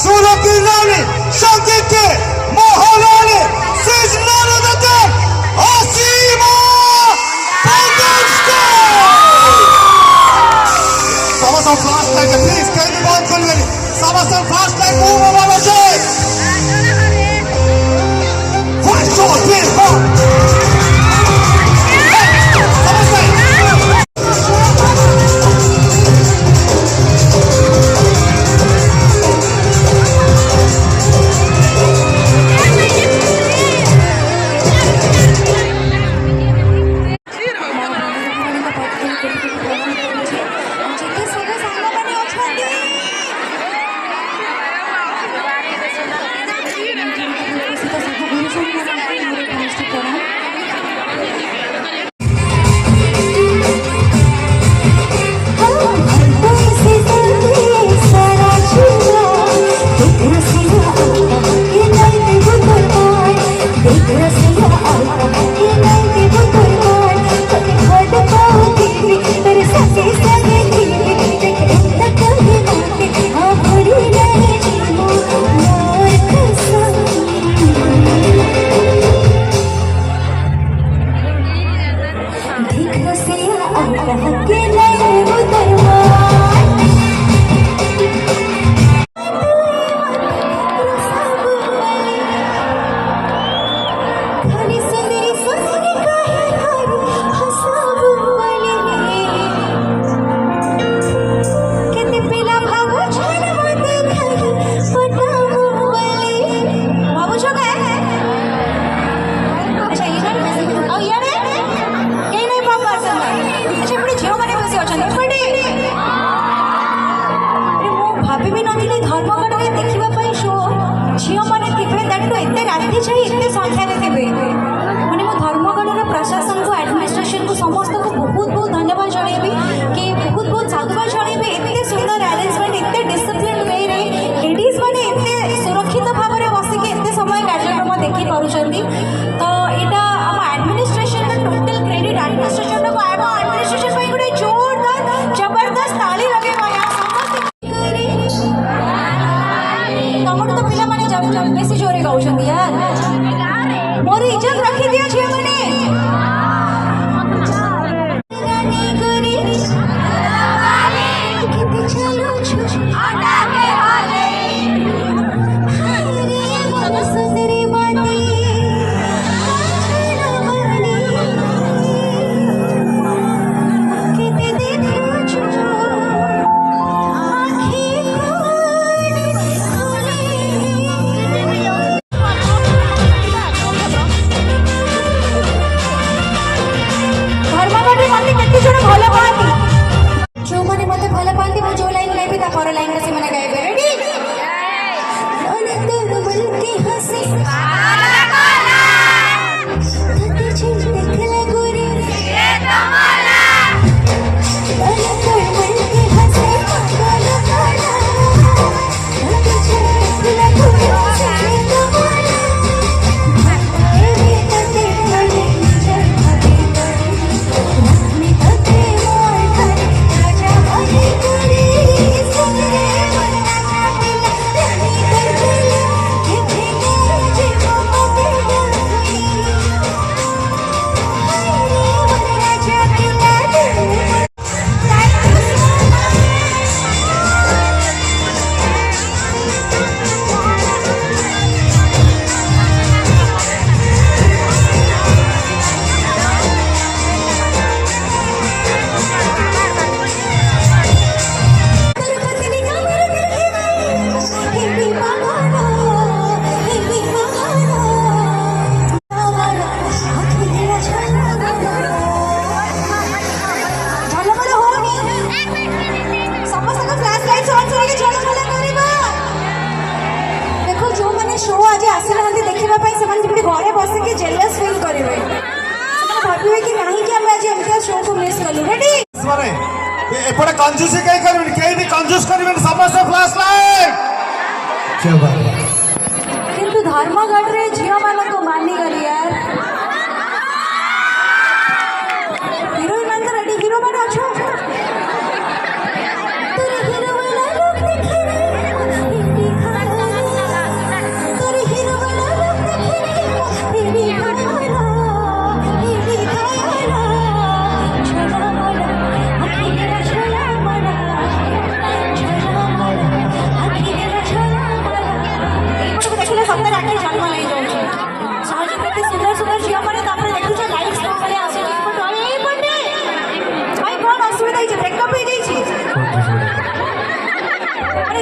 सुरों की रानी, संगीत के महारानी, she's none other than Asima Pandushka! Samasam fast like please can you bond করবেন? Samasam fast like move over the stage. Fight short, big hard. प्रशासन को एडमिनिस्ट्रेशन को समस्त को बहुत बहुत धन्यवाद जनइबी कि बहुत बहुत साधुवाद जनइबी एते सुंदर अरेंजमेंट एते डिसिप्लिन वे रे लेडीज माने एते सुरक्षित भाव में बसिक एते समय कार्यक्रम देखि पारुचंदी तो एटा हम एडमिनिस्ट्रेशन का टोटल क्रेडिट एडमिनिस्ट्रेशन को आबो एडमिनिस्ट्रेशन पे गुडे जोरदार जबरदस्त ताली लगेबो यार समस्त तमर तो पिला माने जब बेसी जोरे गाउछंदी यार मोर इज्जत रखी दिया छे माने घरे बसिक जेलस फील करेंगे भावे कि नहीं कि हम आज एमती शो को मिस कलु रेडी एपटे कंजूसी कहीं करबेन केही भी कंजूस करबेन समस्त फ्लैश लाइट क्या बात किंतु धर्मगढ़ रे झियो मान को मानी गली यार हीरोइन मान रेडी हीरो मान अछो तेरे हीरो वाला लोग देखे रे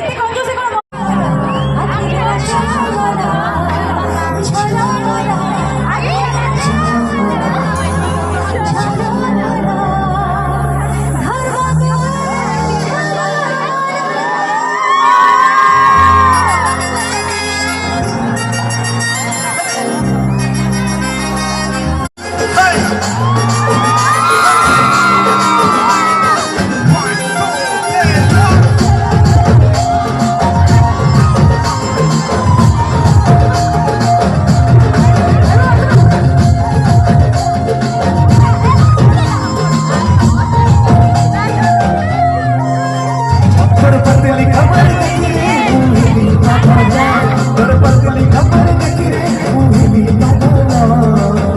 ଏତେ କଞ୍ଜୁସି କ'ଣ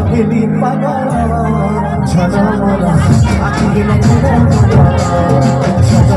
ଆଖିରେ ଛଳନା ଛଳନା ଆଖିରେ ଛଳନା ଛଳନା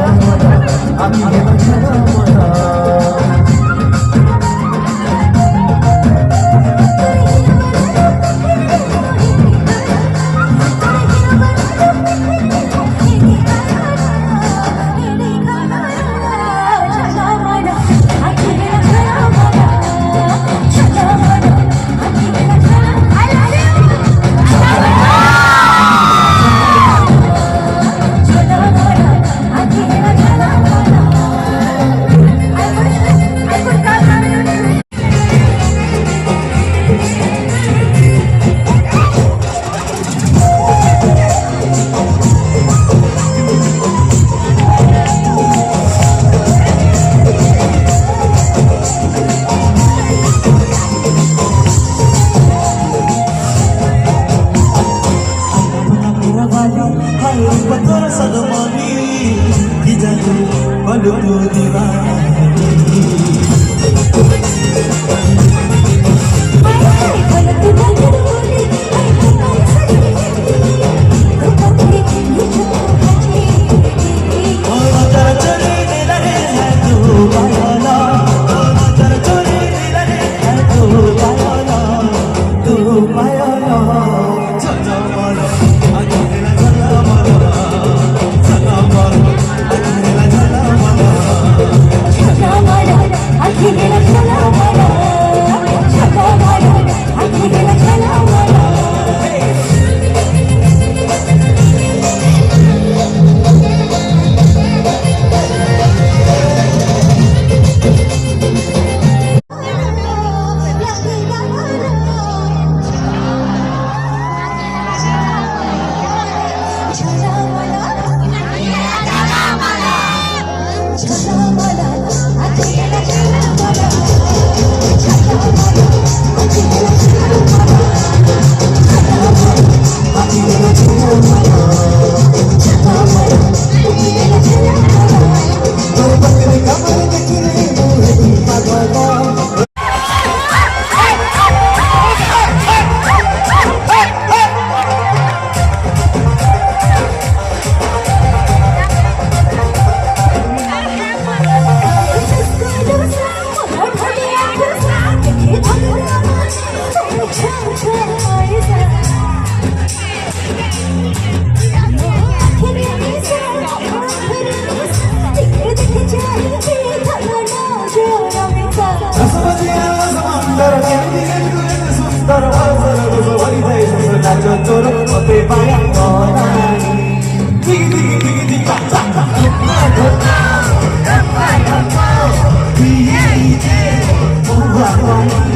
Wow.